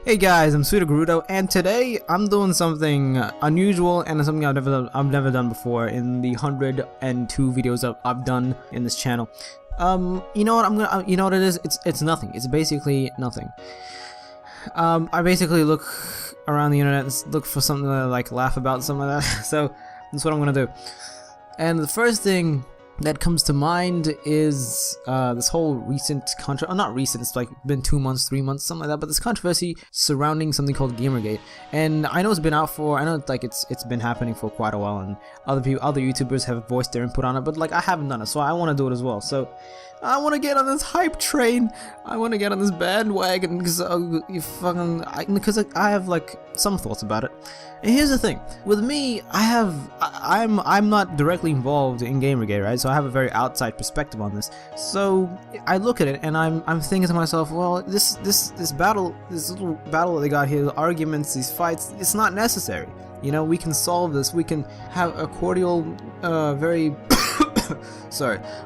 Hey guys, I'm pseudogerudo, and today I'm doing something unusual and something I've never done before in the 102 videos I've done in this channel. You know what you know what it is? It's nothing. It's basically nothing. I basically look around the internet and look for something to like laugh about, something like that. So that's what I'm gonna do. And the first thing that comes to mind is this whole recent not recent, it's like been 2 months, 3 months, something like that, but this controversy surrounding something called Gamergate. And I know it's been out for, I know like it's been happening for quite a while, and other YouTubers have voiced their input on it, but like I haven't done it, so I want to do it as well. So I want to get on this hype train. I want to get on this bandwagon because I have like some thoughts about it. And here's the thing, with me, I'm not directly involved in Gamergate, right? So I have a very outside perspective on this. So I look at it and I'm thinking to myself, well, this little battle that they got here, the arguments, these fights, it's not necessary. You know, we can solve this. We can have a cordial, very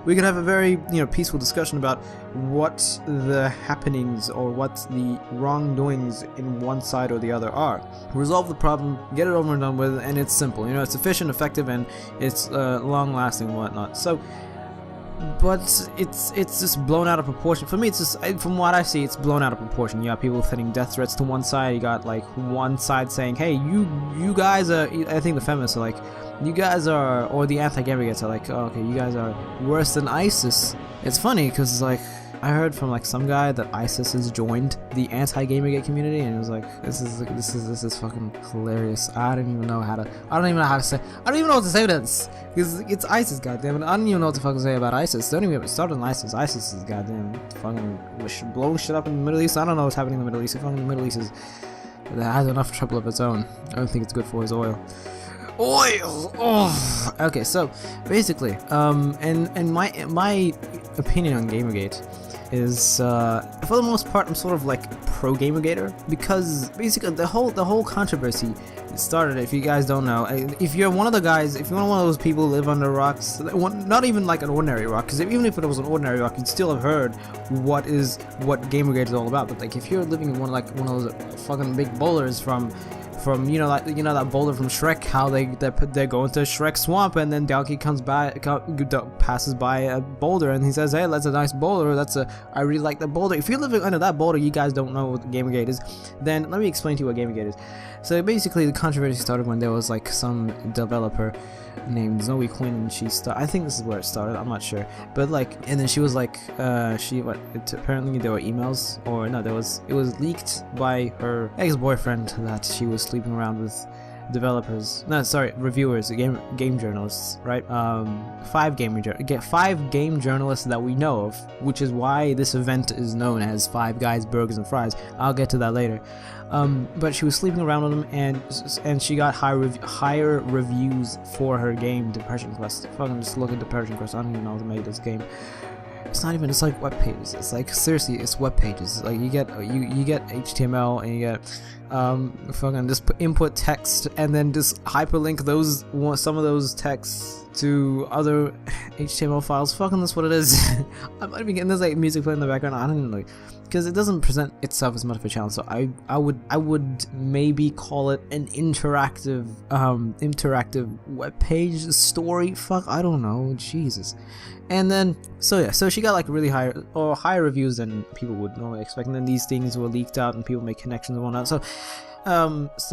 we can have a very, peaceful discussion about what the happenings or what the wrongdoings in one side or the other are. Resolve the problem, get it over and done with, and it's simple. It's efficient, effective, and it's long-lasting and whatnot. So, but it's just blown out of proportion. For me, it's just, from what I see, it's blown out of proportion. You got people sending death threats to one side. You got like one side saying, "Hey, you guys are." I think the feminists are like, "You guys are," or the anti-Gamergates are like, "Oh, okay, you guys are worse than ISIS." It's funny because like I heard from like some guy that ISIS has joined the anti-Gamergate community, and it was like, this is fucking hilarious. I don't even know what to say to this, because it's ISIS, goddammit. I don't even know what to fucking say about ISIS. Don't even get me started on ISIS. ISIS is goddamn fucking blowing shit up in the Middle East. I don't know what's happening in the Middle East. Fucking the Middle East has enough trouble of its own. I don't think it's good for his oil. Oh, okay. So basically, and my opinion on Gamergate is, for the most part, I'm sort of like pro Gamergater, because basically the whole controversy started. If you guys don't know, if you're one of those people who live under rocks, not even like an ordinary rock, because even if it was an ordinary rock, you'd still have heard what Gamergate is all about. But like if you're living in one of those fucking big boulders from that boulder from Shrek, how they go into Shrek swamp, and then Donkey passes by a boulder and he says, "Hey, that's a nice boulder. I really like that boulder." If you're living under that boulder, you guys don't know what Gamergate is, then let me explain to you what Gamergate is. So basically, the controversy started when there was like some developer named Zoe Quinn, and I think this is where it started, I'm not sure, but like, and then she was like, apparently there were emails, or no, it was leaked by her ex-boyfriend that she was sleeping around with reviewers, game journalists, right? 5 game journalists that we know of, which is why this event is known as Five Guys, Burgers, and Fries. I'll get to that later. But she was sleeping around with them, and she got higher reviews for her game, Depression Quest. Fucking just look at Depression Quest. I don't even know who made this game. It's not even. It's like web pages. It's like, seriously, it's web pages. Like you get HTML, and you get fucking just input text, and then just hyperlink some of those texts to other HTML files. Fucking, that's what it is. I might be getting this like music playing in the background. I don't even know, because it doesn't present itself as much of a challenge. So I would maybe call it an interactive web page story. Fuck, I don't know. Jesus. And then so she got like really higher reviews than people would normally expect, and then these things were leaked out and people make connections and whatnot. So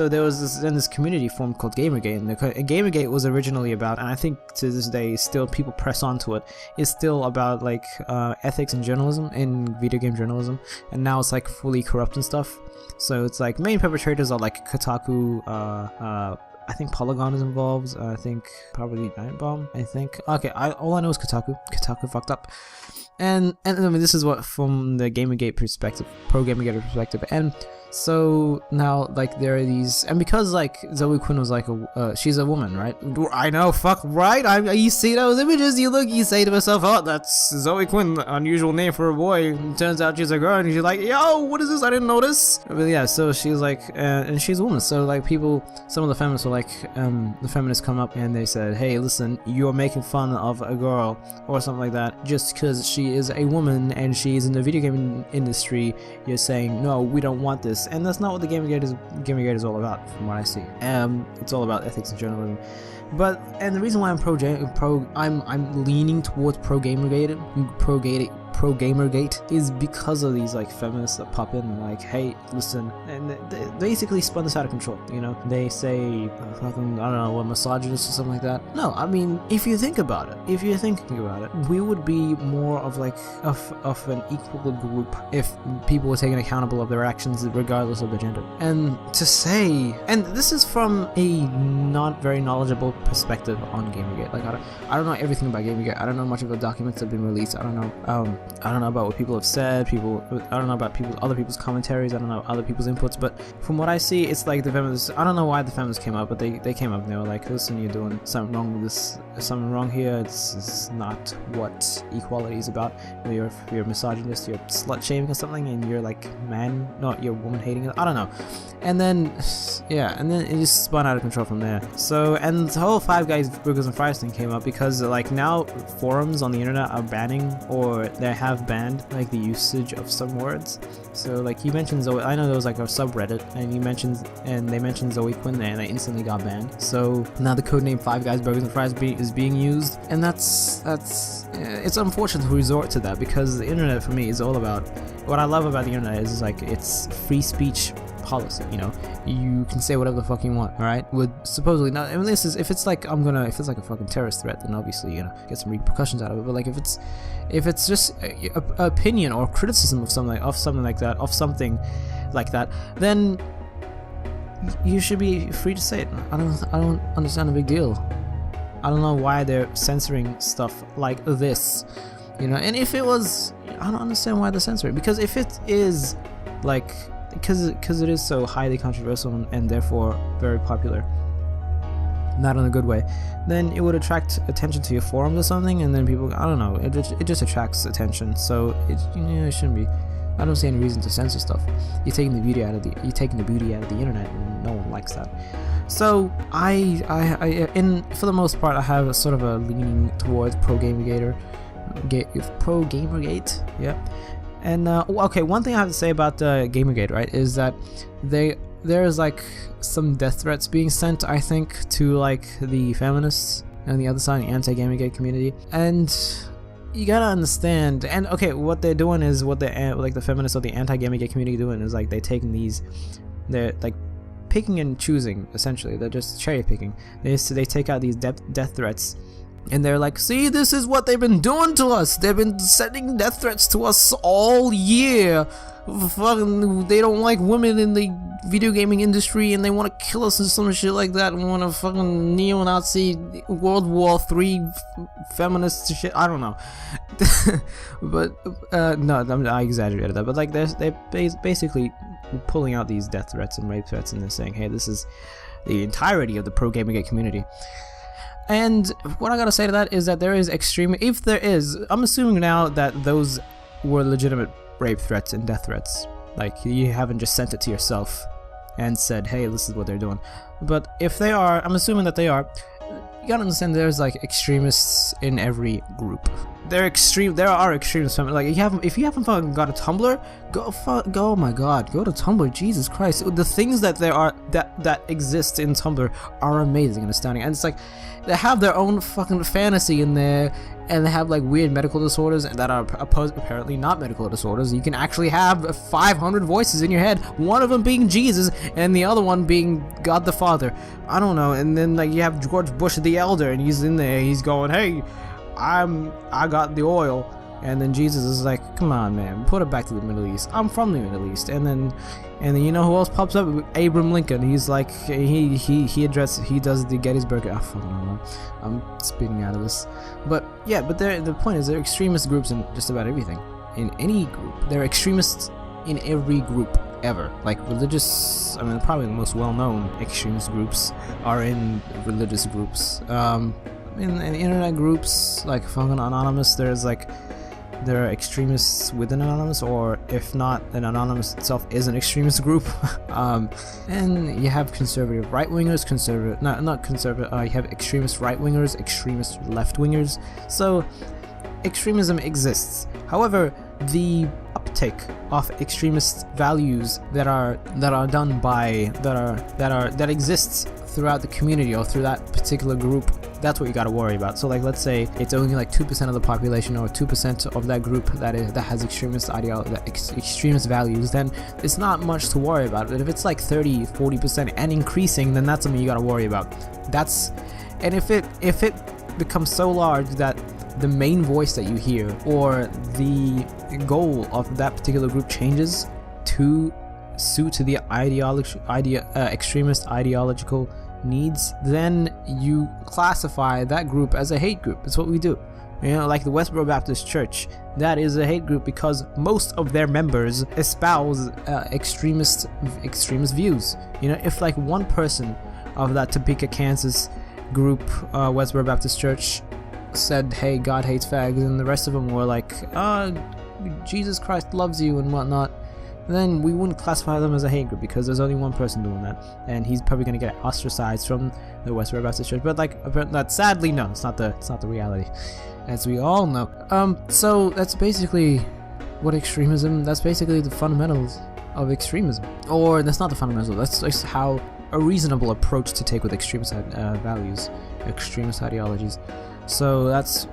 there was this community formed called Gamergate, and Gamergate was originally about, and I think to this day still people press onto it, is still about like ethics and journalism in video game journalism, and now it's like fully corrupt and stuff. So it's like main perpetrators are like Kotaku, I think Polygon is involved. I think probably Nightbomb. I think. Okay, all I know is Kotaku. Kotaku fucked up. And I mean, this is what from the Gamergate perspective, pro Gamergate perspective, and so now like there are these, and because like Zoe Quinn was like she's a woman, right? I know, fuck right. You see those images, you say to yourself, "Oh, that's Zoe Quinn, unusual name for a boy." It turns out she's a girl, and she's like, "Yo, what is this? I didn't know this." But yeah, so she's like, and she's a woman, so like some of the feminists were like the feminists come up and they said, hey, listen, you're making fun of a girl or something like that just because she is a woman and she's in the video game industry. You're saying, no, we don't want this, and that's not what the Gamergate is all about, from what I see. It's all about ethics and journalism. And the reason why I'm leaning towards pro Gamergate is because of these like feminists that pop in and like, hey, listen, and they basically spun this out of control. You know, they say fucking, I don't know, what, misogynist or something like that. No, I mean, if you're thinking about it, we would be more of like of an equal group if people were taken accountable of their actions regardless of their gender. And to say, and this is from a not very knowledgeable perspective on Gamergate. Like I don't know everything about Gamergate. I don't know much of the documents that have been released. I don't know about what people have said. I don't know about other people's commentaries. I don't know other people's inputs. But from what I see, it's like the feminists. I don't know why the feminists came up, but they came up and they were like, "Listen, you're doing something wrong with this. Something wrong here. It's not what equality is about. You're a misogynist. You're slut shaming or something, and you're like you're woman hating. I don't know." And then it just spun out of control from there. So, and the whole Five Guys Burgers and Fries thing came up because like now forums on the internet are banning, or they have banned like the usage of some words. So like you mentioned Zoe, I know there was like a subreddit and they mentioned Zoe Quinn there and they instantly got banned. So now the codename Five Guys Burgers and Fries is being used, and that's it's unfortunate to resort to that, because the internet for me is all about, what I love about the internet is like it's free speech policy. You know, you can say whatever the fuck you want, all right? With supposedly not. I mean, this is if it's like a fucking terrorist threat, then obviously get some repercussions out of it. But like if it's just a opinion or criticism of something like that, then you should be free to say it. I don't understand the big deal. I don't know why they're censoring stuff like this, and if it was, I don't understand why they're censoring, because if it is like, because it is so highly controversial and therefore very popular, not in a good way, then it would attract attention to your forums or something, and then people, I don't know, it just attracts attention, so it shouldn't be. I don't see any reason to censor stuff. You're taking the beauty out of the internet, and no one likes that. So I for the most part, I have a sort of a leaning towards pro Gamergate, yeah. And okay, one thing I have to say about Gamergate, right, is that there's like some death threats being sent, I think, to like the feminists and the other side, the anti-Gamergate community, and you gotta understand. And okay, what they're doing is what the feminists or the anti-Gamergate community doing is like they're like picking and choosing, essentially. They're just cherry picking. They take out these death threats, and they're like, see, this is what they've been doing to us. They've been sending death threats to us all year. Fucking, they don't like women in the video gaming industry, and they want to kill us and some shit like that, and want to fucking neo-Nazi World War III feminist shit. I don't know. But no, I exaggerated that. But like they're basically pulling out these death threats and rape threats, and they're saying, hey, this is the entirety of the pro Gamergate community. And what I gotta say to that is that there is if there is, I'm assuming now that those were legitimate rape threats and death threats. Like, you haven't just sent it to yourself and said, hey, this is what they're doing. But if they are, I'm assuming that they are, you gotta understand there's like extremists in every group. There are extremists. Like, if you haven't fucking got a Tumblr, go, oh my god, go to Tumblr. Jesus Christ, the things that there are that exist in Tumblr are amazing and astounding. And it's like they have their own fucking fantasy in there, and they have like weird medical disorders that are apparently not medical disorders. You can actually have 500 voices in your head, one of them being Jesus and the other one being God the Father. I don't know. And then like you have George Bush the Elder, and he's in there, he's going, hey, I got the oil. And then Jesus is like, come on, man, put it back to the Middle East. I'm from the Middle East. And then you know who else pops up? Abraham Lincoln. He's like, he does the Gettysburg. I fucking don't know. I'm speaking out of this. But yeah, but the point is, there are extremist groups in just about everything. In any group, there are extremists in every group ever. Like religious, I mean, probably the most well-known extremist groups are in religious groups. In internet groups like fucking Anonymous, there's like there are extremists within Anonymous, or if not, then Anonymous itself is an extremist group. And you have conservative right-wingers, you have extremist right-wingers, extremist left-wingers. So extremism exists. However, the uptake of extremist values that exists throughout the community or through that particular group, that's what you got to worry about. So like, let's say it's only like 2% of the population or 2% of that group that has extremist extremist values, then it's not much to worry about. But if it's like 30-40% and increasing, then that's something you got to worry about. And if it becomes so large that the main voice that you hear or the goal of that particular group changes to suit to the extremist ideological needs, then you classify that group as a hate group. It's what we do. You know, like the Westboro Baptist Church, that is a hate group because most of their members espouse extremist views. You know, if like one person of that Topeka, Kansas group, Westboro Baptist Church, said, "Hey, God hates fags," and the rest of them were like, Jesus Christ loves you and whatnot, then we wouldn't classify them as a hate group because there's only one person doing that, and he's probably going to get ostracized from the Westboro Baptist Church. But like, that sadly, no, it's not the reality, as we all know. So that's basically what extremism. That's basically the fundamentals of extremism, or that's not the fundamentals. That's just how a reasonable approach to take with extremist values, extremist ideologies. So that's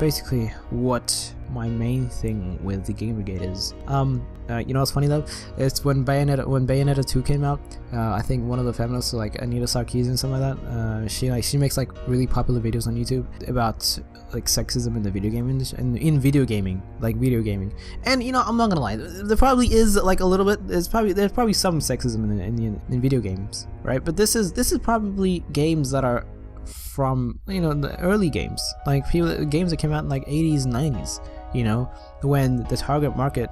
basically what my main thing with the Gamergate is. You know what's funny though? It's when Bayonetta 2 came out, I think one of the feminists, like Anita Sarkeesian and something like that, she makes like really popular videos on YouTube about like sexism in the video game industry, in video gaming. And you know, I'm not gonna lie, there probably is like a little bit. There's probably some sexism in video games, right? But this is probably games that are from, you know, the early games, like games that came out in like 80s and 90s, you know, when the target market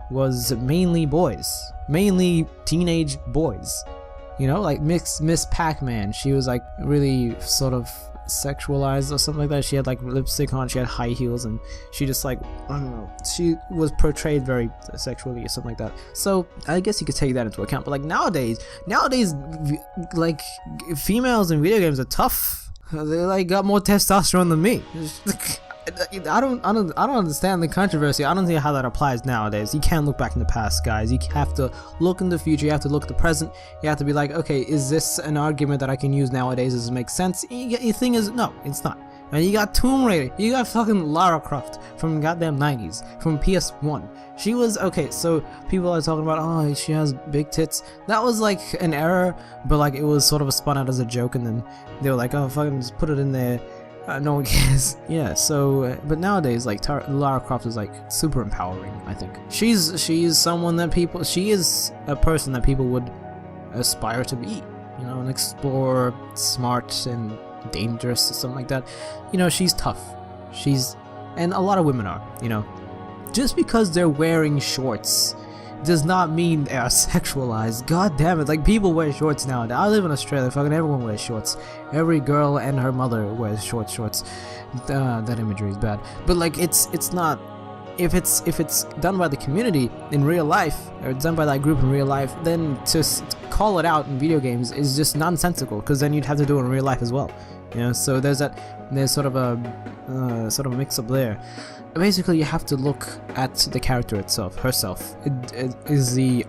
was mainly teenage boys, you know, like Miss Pac-Man. She was like really sort of sexualized or something like that. She had like lipstick on, she had high heels, and she just like, I don't know, she was portrayed very sexually or something like that. So I guess you could take that into account. But like nowadays like females in video games are tough. They like got more testosterone than me. I don't understand the controversy. I don't see how that applies nowadays. You can't look back in the past, guys. You have to look in the future. You have to look at the present. You have to be like, okay, is this an argument that I can use nowadays? Does it make sense? Your thing is, no, it's not. And you got Tomb Raider. You got fucking Lara Croft from goddamn 90s, from PS1. She was, okay, so people are talking about, oh, she has big tits. That was like an error, but like it was sort of spun out as a joke, and then they were like, oh, fucking just put it in there. No one cares. Yeah, so, but nowadays, like, Lara Croft is, like, super empowering, I think. She's someone that she is a person that people would aspire to be, you know, an explorer, smart and dangerous or something like that. You know, she's tough. And a lot of women are, you know. Just because they're wearing shorts does not mean they are sexualized. God damn it, like, people wear shorts now. I live in Australia, fucking everyone wears shorts. Every girl and her mother wears shorts. That imagery is bad. But like, it's not, if it's done by the community in real life, or done by that group in real life, then to call it out in video games is just nonsensical, because then you'd have to do it in real life as well. You know, so there's sort of a mix up there. Basically, you have to look at the character herself. It is the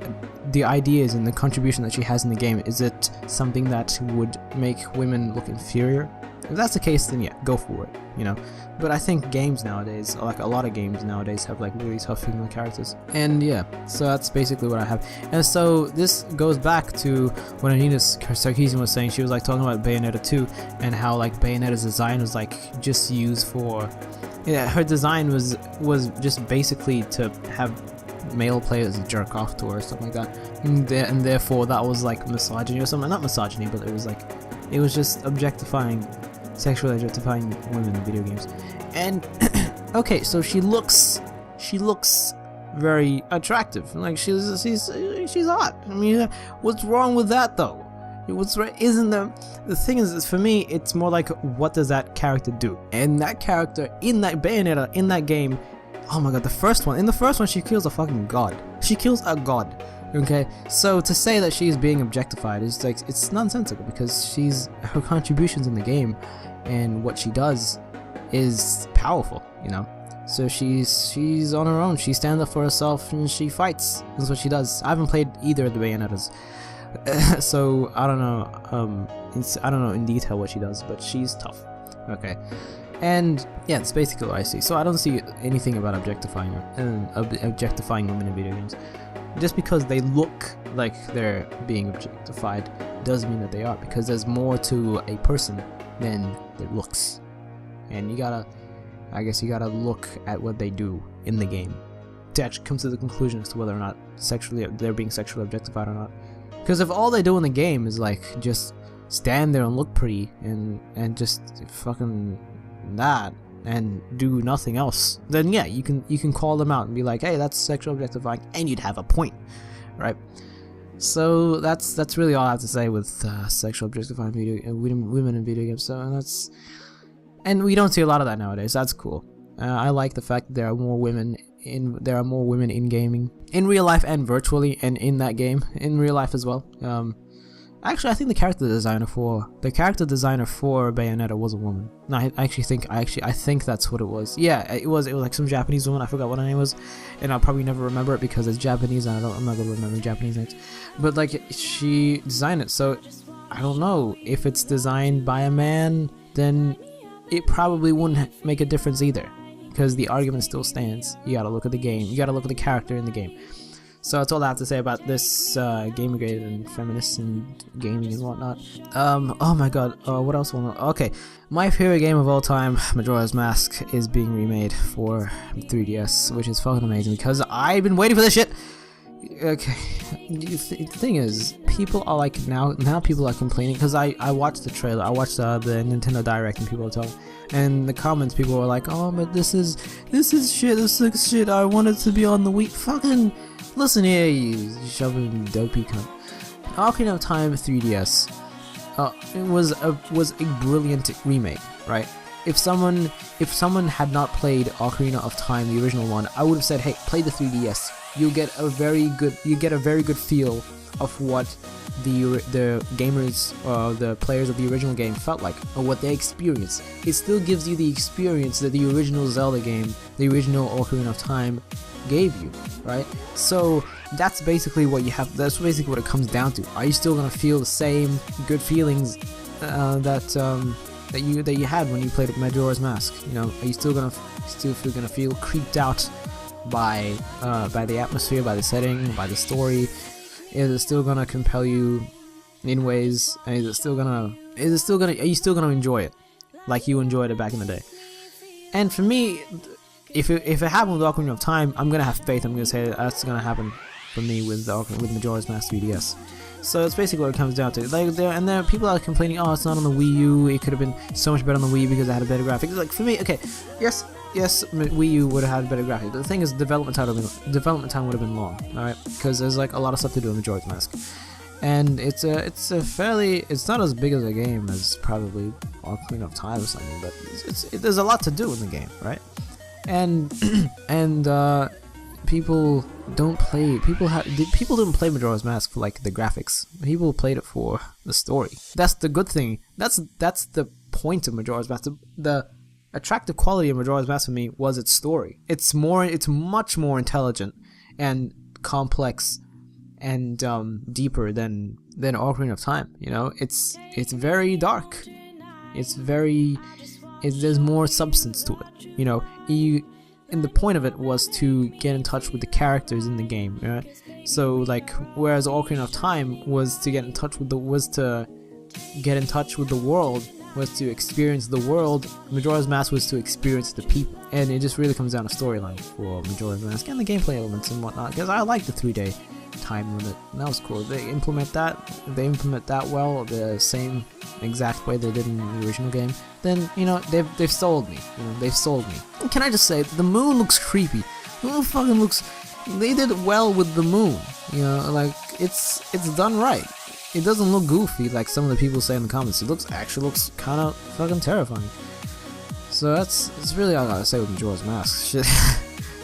ideas and the contribution that she has in the game. Is it something that would make women look inferior? If that's the case, then yeah, go for it, you know. But I think games nowadays, like a lot of games nowadays, have like really tough female characters. And yeah, so that's basically what I have. And so this goes back to what Anita Sarkeesian was saying. She was like talking about Bayonetta 2 and how like Bayonetta's design was like just used for, yeah, her design was just basically to have male players jerk off to her or something like that, and therefore that was like misogyny or something. Not misogyny, but it was just sexually objectifying women in video games. And okay, so she looks very attractive, like she's hot. I mean, what's wrong with that though? What's right isn't the thing is, for me, it's more like, what does that character do? And that character in that Bayonetta, in that game, oh my god, in the first one she kills a fucking god. She kills a god. Okay, so to say that she's being objectified is like, it's nonsensical, because her contributions in the game and what she does is powerful, you know. So she's on her own. She stands up for herself and she fights. That's what she does. I haven't played either of the Bayonettas, so I don't know. I don't know in detail what she does, but she's tough. Okay, and yeah, it's basically what I see. So I don't see anything about objectifying women in video games. Just because they look like they're being objectified doesn't mean that they are, because there's more to a person than their looks, and I guess you gotta look at what they do in the game to actually come to the conclusion as to whether or not they're being sexually objectified or not. Because if all they do in the game is like just stand there and look pretty and just fucking that and do nothing else, then yeah, you can call them out and be like, hey, that's sexual objectifying, and you'd have a point, right? So that's really all I have to say with sexual objectifying women in video games. So and we don't see a lot of that nowadays. That's cool. I like the fact that there are more women in gaming, in real life and virtually, and in that game in real life as well. Actually, I think the character designer for Bayonetta was a woman. No, I think that's what it was. Yeah, it was like some Japanese woman. I forgot what her name was, and I'll probably never remember it because it's Japanese and I'm not gonna remember Japanese names. But like, she designed it, so I don't know if it's designed by a man, then it probably wouldn't make a difference either, because the argument still stands. You gotta look at the game. You gotta look at the character in the game. So that's all I have to say about this Gamergate and feminists and gaming and whatnot. Oh my god, what else? Okay, my favorite game of all time, Majora's Mask, is being remade for 3DS, which is fucking amazing because I've been waiting for this shit. Okay, the thing is, people are like, now people are complaining, because I watched the trailer, I watched the Nintendo Direct, and people are talking, and the comments, people were like, oh, but this is shit, this looks shit, I want it to be on the Wii. Fucking listen here, you shoving dopey cunt. Ocarina of Time 3DS, it was a brilliant remake, right? If someone had not played Ocarina of Time, the original one, I would have said, hey, play the 3DS. You get a very good feel of what the gamers, the players of the original game felt like, or what they experienced. It still gives you the experience that the original Zelda game, the original Ocarina of Time, gave you, right? So that's basically what you have. That's basically what it comes down to. Are you still gonna feel the same good feelings that you had when you played Majora's Mask? You know, are you still gonna feel creeped out by the atmosphere, by the setting, by the story? Is it still gonna compel you in ways? Are you still gonna enjoy it like you enjoyed it back in the day? And for me, if it happened with Ocarina of Time, I'm gonna have faith. I'm gonna say that's gonna happen for me with Majora's Mask 3DS. So that's basically what it comes down to. Like, there are people that are complaining, oh, it's not on the Wii U, it could have been so much better on the Wii because it had a better graphics. Like, for me, okay, yes, Wii U would have had better graphics. But the thing is, development time would have been long, alright? Because there's like a lot of stuff to do in Majora's Mask, and it's not as big as a game as probably Ocarina of Time or something, but there's a lot to do in the game, right? And people didn't play Majora's Mask for like the graphics. People played it for the story. That's the good thing. That's the point of Majora's Mask. The attractive quality of Majora's Mask for me was its story. It's much more intelligent and complex and deeper than Ocarina of Time. You know, it's very dark. There's more substance to it. You know, and the point of it was to get in touch with the characters in the game, right? So like, whereas Ocarina of Time was to get in touch with the world, was to experience the world, Majora's Mask was to experience the people. And it just really comes down to storyline for Majora's Mask and the gameplay elements and whatnot, because I like the 3-day time limit, and that was cool. They implement that well, the same exact way they did in the original game. Then, you know, they've sold me. You know, they've sold me. And can I just say, the moon looks creepy. The moon fucking looks. They did well with the moon. You know, like it's done right. It doesn't look goofy like some of the people say in the comments. It actually looks kind of fucking terrifying. So that's really all I gotta say with Majora's Mask. Shit.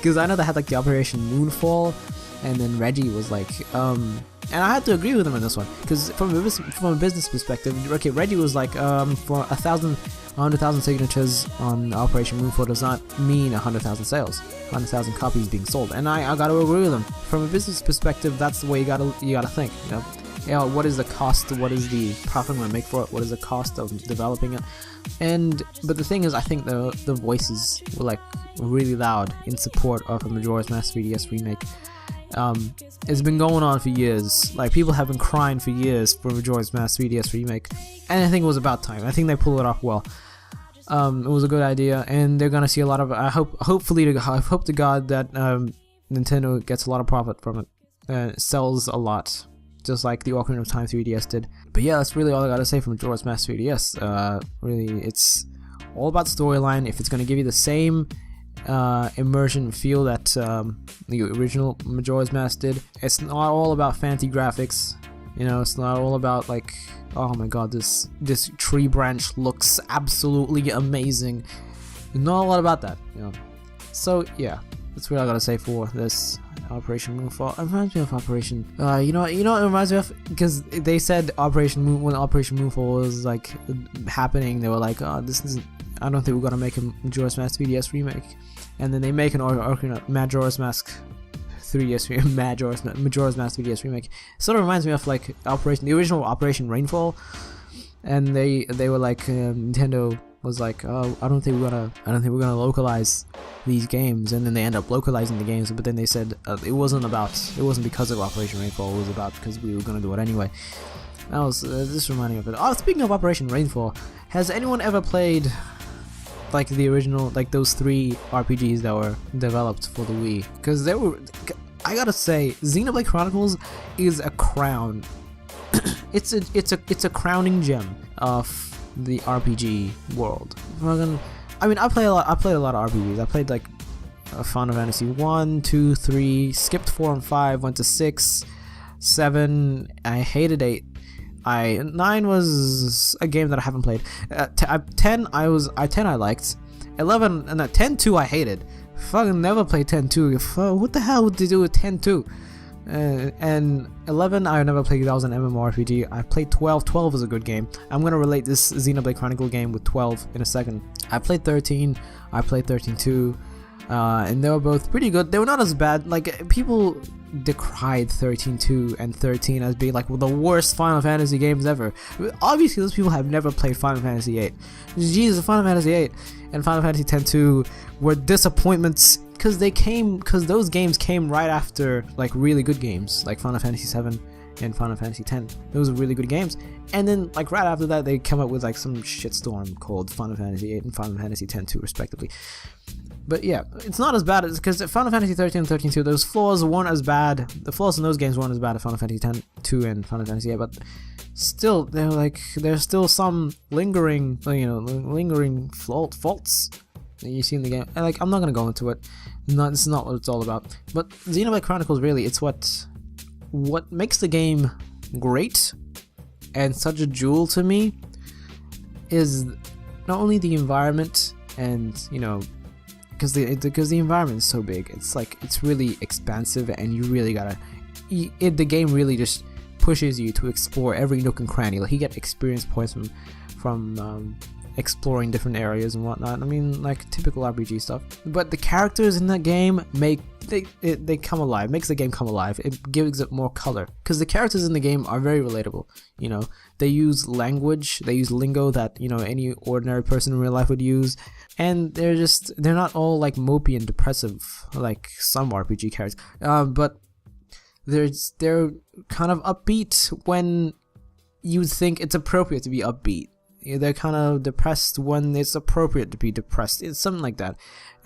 because I know they had like the Operation Moonfall, and then Reggie was like, and I had to agree with him on this one, because from a business perspective, okay, Reggie was like, for 100,000 signatures on Operation Moonfall does not mean 100,000 sales, 100,000 copies being sold, and I gotta agree with him. From a business perspective, that's the way you gotta think, you know. Yeah, what is the cost? What is the profit I'm gonna make for it? What is the cost of developing it? But the thing is, I think the voices were like really loud in support of a Majora's Mask 3DS remake. It's been going on for years. Like, people have been crying for years for Majora's Mask 3DS remake, and I think it was about time. I think they pulled it off well. It was a good idea, and they're gonna see a lot of. I hope to God that Nintendo gets a lot of profit from it. It sells a lot, just like the Ocarina of Time 3DS did. But yeah, that's really all I gotta say from Majora's Mask 3DS. Really, it's all about storyline. If it's gonna give you the same immersion feel that the original Majora's Mask did, it's not all about fancy graphics. You know, it's not all about like, oh my god, this tree branch looks absolutely amazing. There's not a lot about that, you know. So yeah, that's what I gotta say for this Operation Moonfall. It reminds me of Operation. You know what it reminds me of, because they said when Operation Moonfall was like happening, they were like, oh, this isn't. I don't think we're gonna make a Majora's Mask 3DS remake, and then they make an Majora's Mask 3DS Majora's Mask 3DS remake. Sort of reminds me of like the original Operation Rainfall, and they were like, Nintendo was like, oh, I don't think we're gonna localize these games, and then they end up localizing the games. But then they said it wasn't because of Operation Rainfall. It was about because we were gonna do it anyway. That was this reminding me of it. Oh, speaking of Operation Rainfall, has anyone ever played like the original, like those 3 RPGs that were developed for the Wii? Because they were, I gotta say, Xenoblade Chronicles is a crown. it's a crowning gem of the RPG world. I mean, I played a lot of RPGs. I played like Final Fantasy 1, 2, 3, skipped 4 and 5, went to 6, 7. I hated 8. 9 was a game that I haven't played. 10 I liked. 11 and 10-2 I hated. Fucking never played 10-2. What the hell would they do with 10-2? And 11 I never played. That was an MMORPG. I played 12. 12 is a good game. I'm gonna relate this Xenoblade Chronicle game with 12 in a second. I played 13. I played 13-2. And they were both pretty good. They were not as bad. Like, people decried 13-2 and 13 as being like the worst Final Fantasy games ever. Obviously, those people have never played Final Fantasy 8. Jesus, Final Fantasy 8 and Final Fantasy 10-2 were disappointments because those games came right after like really good games like Final Fantasy 7 and Final Fantasy 10. Those are really good games. And then like right after that, they come up with like some shitstorm called Final Fantasy 8 and Final Fantasy 10-2 respectively. But yeah, it's not as bad as, because Final Fantasy 13 and 13-2, those flaws weren't as bad. The flaws in those games weren't as bad as Final Fantasy 10-2 and Final Fantasy 8, but still, there's still some lingering faults that you see in the game. And like, I'm not gonna go into it. This is not what it's all about. But Xenoblade Chronicles, really, it's what makes the game great and such a jewel to me is not only the environment and, you know, because the environment is so big, it's really expansive, and you really gotta, the game really just pushes you to explore every nook and cranny. Like, you get experience points from exploring different areas and whatnot. I mean, like typical RPG stuff. But the characters in that game they come alive, makes the game come alive. It gives it more color, because the characters in the game are very relatable. You know, they use language, they use lingo that, you know, any ordinary person in real life would use, and they're not all like mopey and depressive like some RPG characters. But they're kind of upbeat when you think it's appropriate to be upbeat. They're kind of depressed when it's appropriate to be depressed. It's something like that,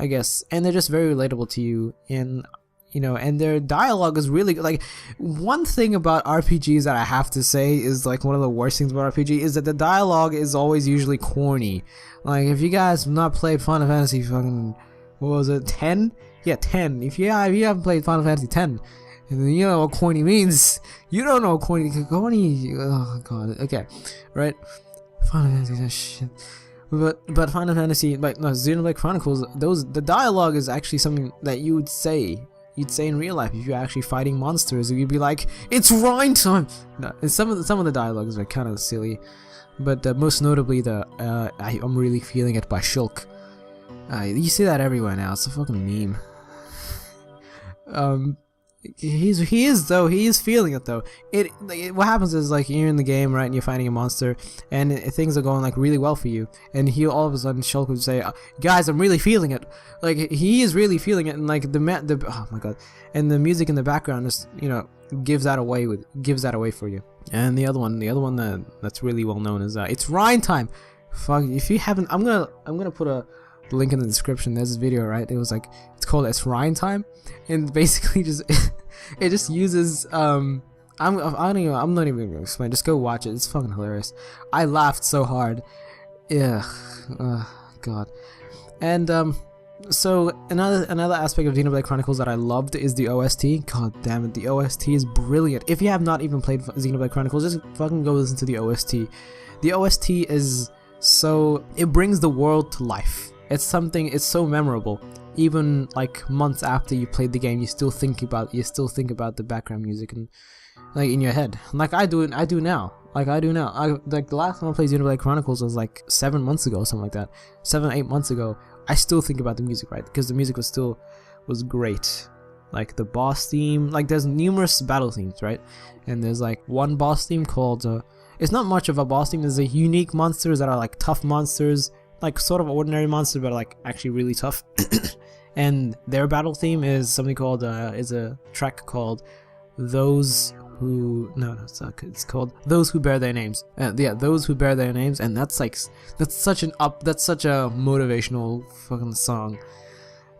I guess. And they're just very relatable to you. And, you know, and their dialogue is really good. Like, one thing about RPGs that I have to say is, like, one of the worst things about RPG is that the dialogue is always usually corny. Like, if you guys have not played Final Fantasy fucking, what was it, 10? Yeah, 10. If you haven't played Final Fantasy 10, and you know what corny means. You don't know what corny, oh god, okay, right? Final Fantasy, shit. But Final Fantasy, like no, Xenoblade Chronicles, the dialogue is actually something that you'd say in real life if you're actually fighting monsters. You'd be like, "It's Reyn time." No, and some of the dialogues are kind of silly, but most notably I'm really feeling it by Shulk. You see that everywhere now. It's a fucking meme. He is feeling it though. What happens is, like, you're in the game, right, and you're fighting a monster, and things are going like really well for you, and he all of a sudden Shulk would say, "Guys, I'm really feeling it." Like, he is really feeling it, and like the oh my god, and the music in the background just, you know, gives that away for you. And the other one that's really well known is it's Reyn time. Fuck, if you haven't, I'm gonna put a link in the description. There's this video, right? It was like, it's called "It's Reyn time," and basically just it just uses I'm not even gonna explain. Just go watch it. It's fucking hilarious. I laughed so hard. Yeah, god. And so another aspect of Xenoblade Chronicles that I loved is the OST. God damn it, the OST is brilliant. If you have not even played Xenoblade Chronicles, just fucking go listen to the OST. The OST is so, it brings the world to life. It's so memorable. Even like months after you played the game, you still think about the background music, and like in your head, like I do now. Like the last time I played Xenoblade Chronicles was like 7 months ago, something like that. 7-8 months ago. I still think about the music, right? Because the music was great. Like the boss theme, like there's numerous battle themes, right? And there's like one boss theme called it's not much of a boss theme. There's a unique monsters that are like tough monsters, like sort of ordinary monsters, but like actually really tough. And their battle theme is something called is a track called Those Who it's called Those Who Bear Their Names. Yeah, Those Who Bear Their Names, and that's such a motivational fucking song.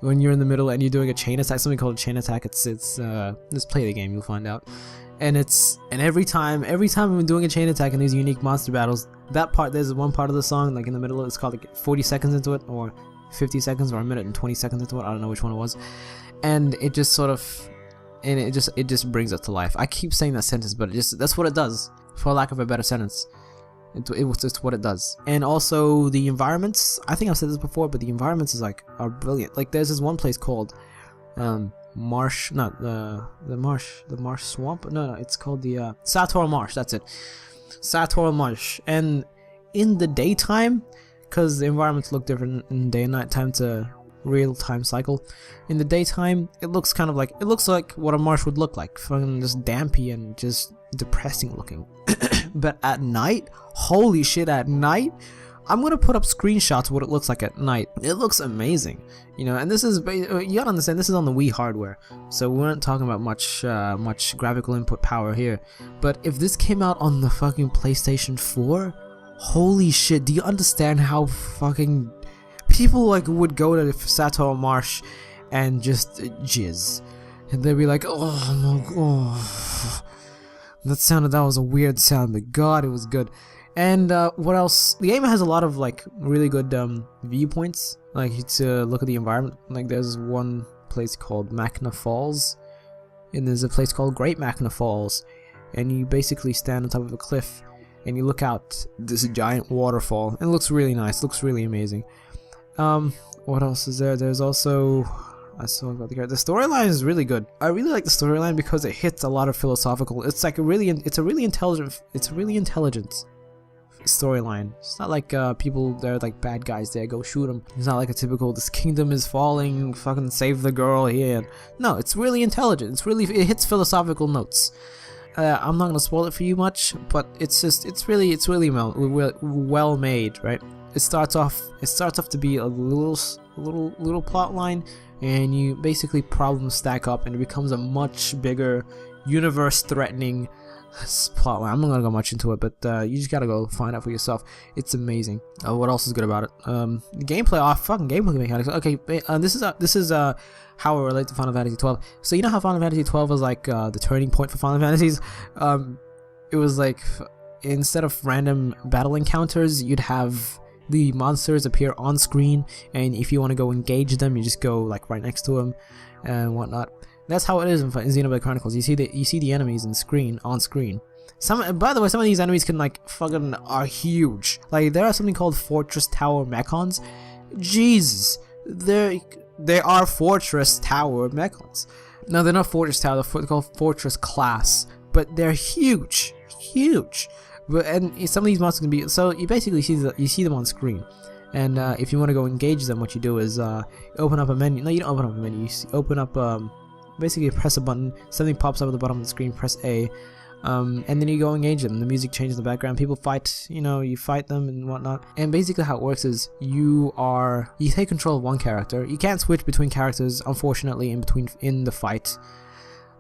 When you're in the middle and you're doing a chain attack, something called a chain attack, it's just play the game, you'll find out. And every time I'm doing a chain attack in these unique monster battles, there's one part of the song, like in the middle, it's called like 40 seconds into it, or 50 seconds, or a minute and 20 seconds into it, I don't know which one it was, and it just brings it to life. I keep saying that sentence, but that's what it does, for lack of a better sentence. It's what it does. And also the environments, I think I've said this before, but the environments are brilliant. Like there's this one place called Marsh, not the Marsh Swamp. No, it's called the Sator Marsh. That's it, Sator Marsh. And in the daytime, because the environments look different in day and night time to real time cycle. In the daytime, it looks like what a marsh would look like, fucking just dampy and just depressing looking. But at night, holy shit, at night, I'm gonna put up screenshots of what it looks like at night. It looks amazing, you know. And this is, you gotta understand, this is on the Wii hardware, so we aren't talking about much graphical input power here. But if this came out on the fucking PlayStation 4, holy shit, do you understand how fucking people would go to Sator Marsh and just jizz, and they'd be like, oh no, oh, that was a weird sound, but god, it was good. And what else? The game has a lot of really good viewpoints, like to look at the environment. Like there's one place called Machna Falls, and there's a place called Great Machna Falls, and you basically stand on top of a cliff and you look out this giant waterfall, and it looks really nice, looks really amazing. What else is there? There's also, I saw about the storyline is really good. I really like the storyline because it hits a lot of philosophical. It's a really intelligent storyline. It's not like people, they're like bad guys there, go shoot them. It's not like a typical this kingdom is falling, fucking save the girl here. No, it's really intelligent. It hits philosophical notes. I'm not gonna spoil it for you much, but it's really well made, right? It starts off to be a little plot line, and you basically problems stack up, and it becomes a much bigger, universe-threatening plotline. I'm not gonna go much into it, but you just gotta go find out for yourself. It's amazing. What else is good about it? The gameplay, fucking gameplay mechanics. Okay, this is how it relates to Final Fantasy 12. So you know how Final Fantasy 12 was like the turning point for Final Fantasies. It was like instead of random battle encounters, you'd have the monsters appear on screen, and if you want to go engage them, you just go like right next to them and whatnot. That's how it is in Xenoblade Chronicles. You see the enemies on screen, By the way, some of these enemies can like fucking are huge. Like there are something called Fortress Tower Mechons. Jesus, they are Fortress Tower Mechons. No, they're not Fortress Tower. They're called Fortress Class, but they're huge, huge. But and some of these monsters can be, so you basically see them on screen. And if you want to go engage them, what you do is open up a menu. No, you don't open up a menu. You open up basically press a button. Something pops up at the bottom of the screen. Press A. And then you go engage them. The music changes in the background. People fight, you fight them and whatnot. And basically how it works is you take control of one character. You can't switch between characters, unfortunately, in the fight.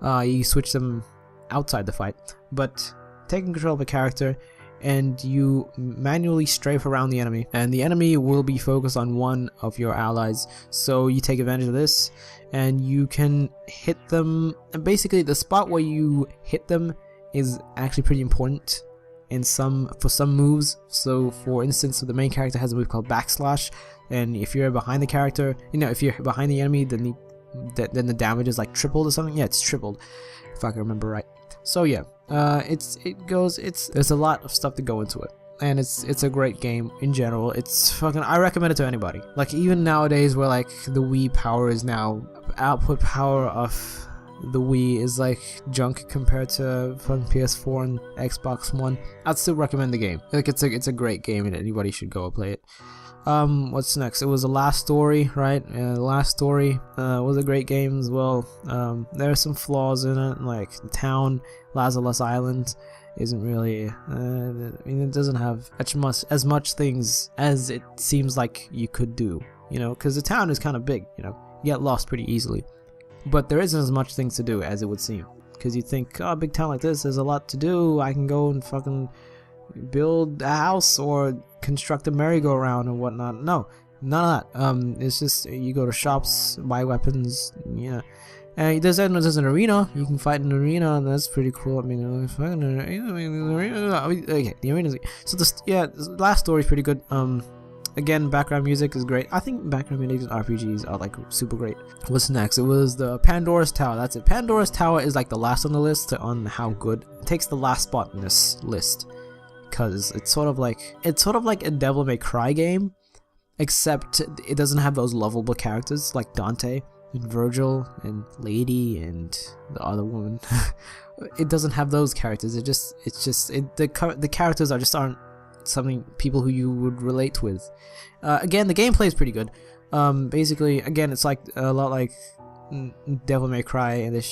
You switch them outside the fight. But taking control of a character, and you manually strafe around the enemy, and the enemy will be focused on one of your allies. So you take advantage of this, and you can hit them. And basically, the spot where you hit them is actually pretty important for some moves. So for instance, the main character has a move called backslash, and if you're behind the character, if you're behind the enemy, then the damage is like tripled or something. Yeah, it's tripled if I can remember right. So yeah, there's a lot of stuff to go into it, and it's a great game in general. I recommend it to anybody. Like even nowadays where like the Wii power is now, output power of the Wii is like junk compared to fucking PS4 and Xbox One, I'd still recommend the game. Like it's a great game and anybody should go play it. What's next? It was The Last Story, right? The Last Story was a great game as well. There are some flaws in it, like the town, Lazarus Island, isn't really. It doesn't have as much things as it seems like you could do, because the town is kind of big. You get lost pretty easily, but there isn't as much things to do as it would seem. Because you think, oh, a big town like this, there's a lot to do. I can go and fucking build a house or construct a merry-go-round and whatnot. No, none of that. It's just you go to shops, buy weapons, and there's an arena. You can fight in an arena, and that's pretty cool. Okay, the arena. So the Last Story is pretty good. Again, background music is great. I think background music in RPGs are like super great. What's next? It was the Pandora's Tower. That's it. Pandora's Tower is like the last on the list on how good. It takes the last spot in this list. Because it's sort of like a Devil May Cry game, except it doesn't have those lovable characters like Dante and Virgil and Lady and the other woman. It doesn't have those characters. The characters aren't something people who you would relate with. Again, the gameplay is pretty good. Basically, again, it's like a lot like Devil May Cry, and it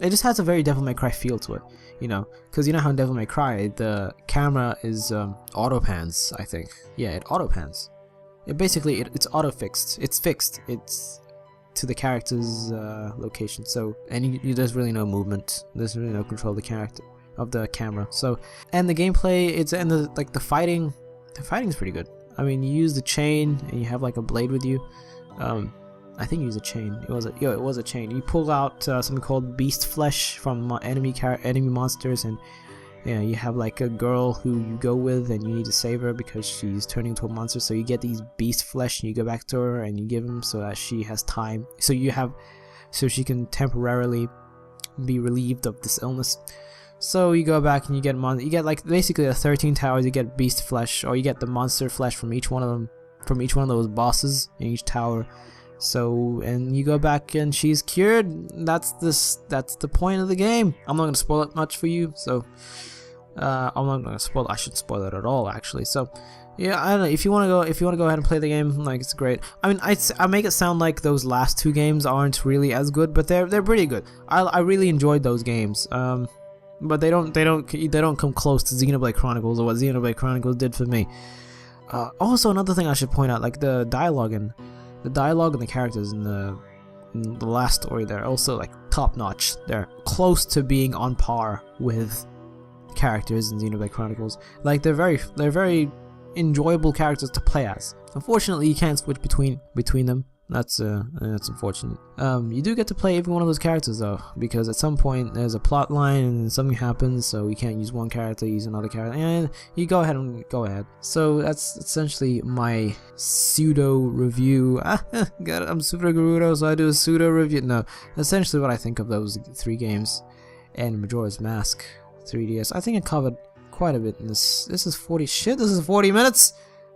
just has a very Devil May Cry feel to it. Because how in Devil May Cry the camera is auto pans, I think. Yeah, it auto pans. It's auto fixed. It's fixed. It's to the character's location. So there's really no movement. There's really no control of the camera. So and the gameplay, the fighting. The fighting is pretty good. I mean, you use the chain and you have like a blade with you. I think you use a chain. It was a chain. You pull out something called beast flesh from enemy monsters, and you have like a girl who you go with, and you need to save her because she's turning into a monster. So you get these beast flesh, and you go back to her, and you give them so that she has time. So she can temporarily be relieved of this illness. So you go back and you get like basically the 13 towers. You get beast flesh, or you get the monster flesh from each one of them, from each one of those bosses in each tower. So, and you go back and she's cured. That's the point of the game. I'm not gonna spoil it much for you, so I'm not gonna spoil. I shouldn't spoil it at all, actually. So, yeah, I don't know. If you wanna go ahead and play the game, like, it's great. I mean, I make it sound like those last two games aren't really as good, but they're pretty good. I really enjoyed those games. But they don't come close to Xenoblade Chronicles or what Xenoblade Chronicles did for me. Also, another thing I should point out, like the dialogue and the characters in the Last Story, they're also like top notch. They're close to being on par with characters in Xenoblade Chronicles. Like they're very enjoyable characters to play as. Unfortunately, you can't switch between them. That's unfortunate. You do get to play every one of those characters though, because at some point there's a plot line and something happens, so you can't use one character, use another character, and you go ahead. So that's essentially my pseudo review. God, I'm pseudogerudo, so I do a pseudo review. No, essentially what I think of those three games and Majora's Mask 3DS. I think I covered quite a bit in this. This is 40 shit. This is 40 minutes.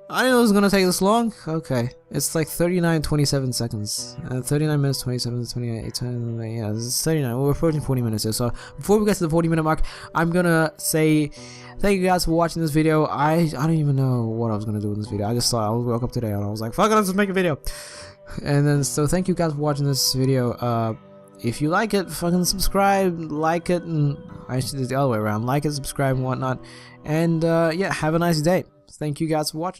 I didn't know it was gonna take this long. Okay, it's like 39:27 seconds. 39 minutes, 27, 28, 20, yeah, this is 39. We're approaching 40 minutes here. So before we get to the 40-minute mark, I'm gonna say thank you guys for watching this video. I don't even know what I was gonna do in this video. I just thought I woke up today and I was like, fuck it, let's just make a video. And then so thank you guys for watching this video. If you like it, fucking subscribe, like it, and I should do it the other way around. Like it, subscribe, and whatnot. And yeah, have a nice day. Thank you guys for watching.